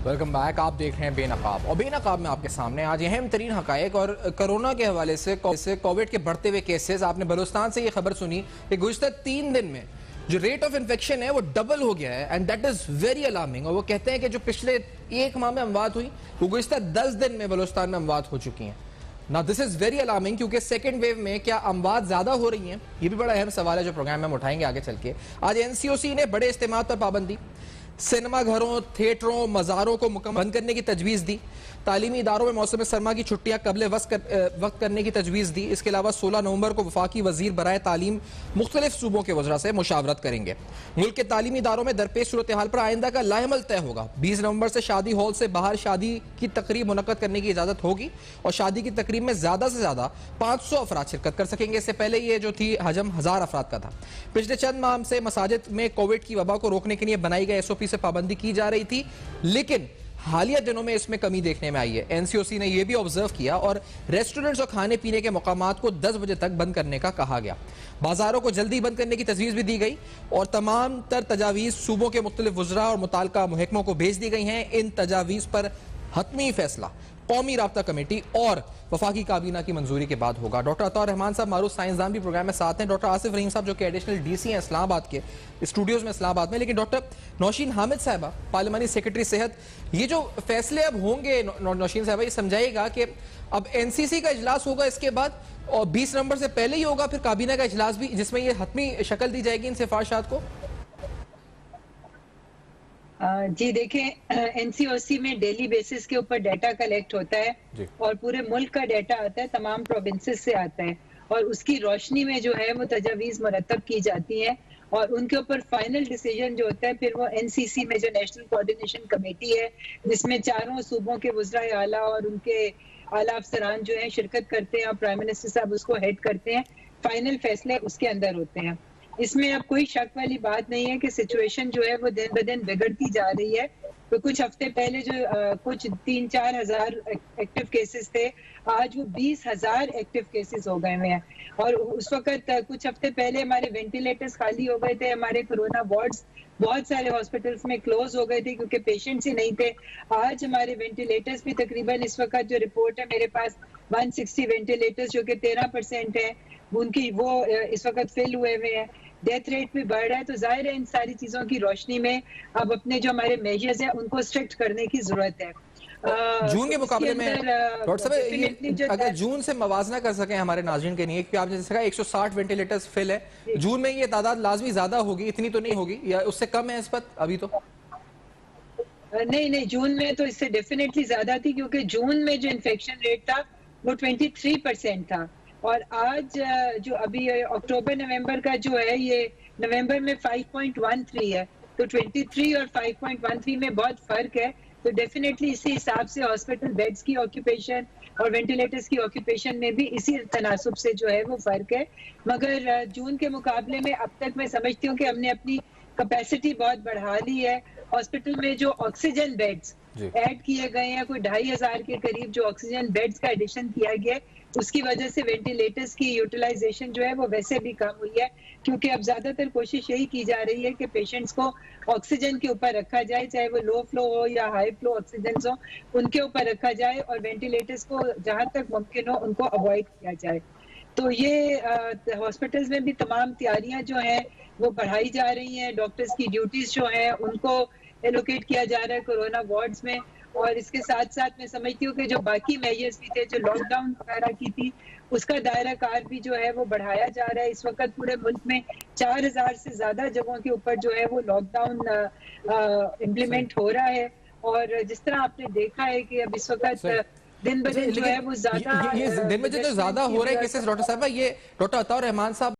Welcome back. आप देख रहे हैं बेनकाब और बेनकाब में आपके सामने आज अहम तरीन हकायक और कोरोना के हवाले से कोविड के बढ़ते हुए केसेस। आपने बलूचिस्तान से ये खबर सुनी कि गुज़िश्ता 3 दिन में जो रेट ऑफ इन्फेक्शन है वो डबल हो गया है and that is very alarming. और वो कहते हैं कि जो पिछले 1 माह में अमवात हुई वो गुज़िश्ता 10 दिन में बलूचिस्तान में अमवात हो चुकी हैं। ना दिस इज वेरी अलार्मिंग क्योंकि सेकंड वेव में क्या अमवात ज्यादा हो रही हैं, ये भी बड़ा अहम सवाल है जो प्रोग्राम में हम उठाएंगे आगे चल के। आज एनसीओसी ने बड़े इस्तेमाल पर पाबंदी, सिनेमा घरों, थिएटरों, मज़ारों को मुकम्मल बंद करने की तजवीज़ दी, तालीमी इदारों में मौसम सरमा की छुट्टियां कबले वक्त करने की तजवीज़ दी। इसके अलावा 16 नवंबर को वफाकी वजीर बराए तालीम मुख्तलिफ सूबों के वज़रा से मुशावरत करेंगे। मुल्क के तालीमी इदारों में दरपेश सूरत हाल पर आइंदा का लाएमल तय होगा। 20 नवंबर से शादी हॉल से बाहर शादी की तकरीब मुनक्कद करने की इजाज़त होगी और शादी की तकरीब में ज़्यादा से ज़्यादा 500 अफराद शिरकत कर सकेंगे। इससे पहले ये जो थी हजम 1000 अफराद का था। पिछले चंद माह से मसाजिद में कोविड की वबा को रोकने के लिए बनाई गई SOP से पाबंदी की जा रही थी, लेकिन हालिया दिनों में इसमें कमी देखने में आई है। एनसीओसी ने यह भी ऑब्जर्व किया और रेस्टोरेंट्स और खाने पीने के मकामात को 10 बजे तक बंद करने का कहा गया। बाजारों को जल्दी बंद करने की तजवीज़ भी दी गई और तमाम तर तजावीज़ सूबों के मुख्तलिफ वज़रा और मुताल्लिका महकमों को भेज दी गई हैं। इन तजावीज़ पर हतमी फैसला कौमी राब्ता कमेटी और वफाकी काबीना की मंजूरी के बाद होगा। डॉक्टर अताउर रहमान साहब मारूफ साइंसदान भी प्रोग्राम में साथ हैं, डॉक्टर आसिफ रहीम साहब जो कि एडिशनल DC हैं इस्लामाबाद के स्टूडियोज में इस्लामाबाद में, लेकिन डॉक्टर नौशीन हामिद साहबा पार्लिमानी सेक्रेटरी सेहत, ये जो फैसले अब होंगे नौशीन साहबा, ये समझाइएगा कि अब NCC का इजलास होगा इसके बाद और 20 नवंबर से पहले ही होगा फिर काबीना का इजलास भी, जिसमें ये हतमी शक्ल दी जाएगी इन सिफारिशात को। जी देखें, एनसीओसी में डेली बेसिस के ऊपर डाटा कलेक्ट होता है और पूरे मुल्क का डाटा आता है, तमाम प्रोविंसेस से आता है और उसकी रोशनी में जो है वो तजावीज़ मुरतब की जाती है और उनके ऊपर फाइनल डिसीजन जो होता है फिर वो NCC में जो नेशनल कोऑर्डिनेशन कमेटी है जिसमें चारों सूबों के वज़रा आला और उनके आला अफसरान जो है शिरकत करते हैं और प्राइम मिनिस्टर साहब उसको हेड करते हैं। फाइनल फैसले उसके अंदर होते हैं। इसमें अब कोई शक वाली बात नहीं है कि सिचुएशन जो है वो दिन ब दिन बिगड़ती जा रही है। तो कुछ हफ्ते पहले जो कुछ 3-4 हज़ार एक्टिव केसेस थे, आज वो 20,000 एक्टिव केसेस हो गए हुए हैं और उस वक्त कुछ हफ्ते पहले हमारे वेंटिलेटर्स खाली हो गए थे, हमारे कोरोना वार्ड्स बहुत सारे हॉस्पिटल्स में क्लोज हो गए थे क्योंकि पेशेंट्स ही नहीं थे। आज हमारे वेंटिलेटर्स भी तकरीबन इस वक्त जो रिपोर्ट है मेरे पास 160 वेंटिलेटर्स जो कि 13% है उनकी वो इस वक्त फिल हुए हुए हैं। डेथ रेट भी बढ़ रहा है। तो जाहिर है इन सारी चीजों की रोशनी में अब अपने जो हमारे मेजर्स हैं उनको स्ट्रिक्ट करने की जरूरत है। जून के मुकाबले में डॉक्टर साहब अगर जून से मवाजना कर सकें हमारे नाज़रीन के लिए, क्योंकि आपने जैसे कहा 160 वेंटिलेटर्स फिल है, जून में ये तादाद लाजमी ज्यादा होगी, इतनी तो नहीं होगी या उससे कम है इस वक्त अभी? तो नहीं, जून में तो इससे डेफिनेटली ज्यादा थी क्योंकि जून में जो इन्फेक्शन रेट था वो 23% था और आज जो अभी अक्टूबर नवंबर का जो है ये नवंबर में 5.13 है, तो 23 और 5.13 में बहुत फर्क है। तो डेफिनेटली इसी हिसाब से हॉस्पिटल बेड्स की ऑक्यूपेशन और वेंटिलेटर्स की ऑक्यूपेशन में भी इसी तनासुब से जो है वो फर्क है। मगर जून के मुकाबले में अब तक मैं समझती हूँ कि हमने अपनी कैपेसिटी बहुत बढ़ा ली है। हॉस्पिटल में जो ऑक्सीजन बेड्स ऐड किए गए हैं, कोई 2,500 के करीब जो ऑक्सीजन बेड्स का एडिशन किया गया है, उसकी वजह से वेंटिलेटर्स की यूटिलाइजेशन जो है वो वैसे भी कम हुई है क्योंकि अब ज्यादातर कोशिश यही की जा रही है कि पेशेंट्स को ऑक्सीजन के ऊपर रखा जाए, चाहे वो लो फ्लो हो या हाई फ्लो ऑक्सीजन हो, उनके ऊपर रखा जाए और वेंटिलेटर्स को जहां तक मुमकिन हो उनको अवॉइड किया जाए। तो ये हॉस्पिटल्स में भी तमाम तैयारियां जो हैं वो बढ़ाई जा रही हैं। डॉक्टर्स की ड्यूटीज जो हैं उनको एलोकेट किया जा रहा है कोरोना वार्ड्स में और इसके साथ साथ मैं समझती हूँ कि जो बाकी मेजर्स भी थे, जो लॉकडाउन वगैरह की थी, उसका दायरा कार भी जो है वो बढ़ाया जा रहा है। इस वक्त पूरे मुल्क में 4,000 से ज्यादा जगहों के ऊपर जो है वो लॉकडाउन इम्प्लीमेंट हो रहा है और जिस तरह आपने देखा है कि अब इस वक्त दिन ब दिन जो है वो ज्यादा दिन में जो ज्यादा हो रहे हैं केसेस, डॉक्टर साहब, ये डॉक्टर अताउर रहमान साहब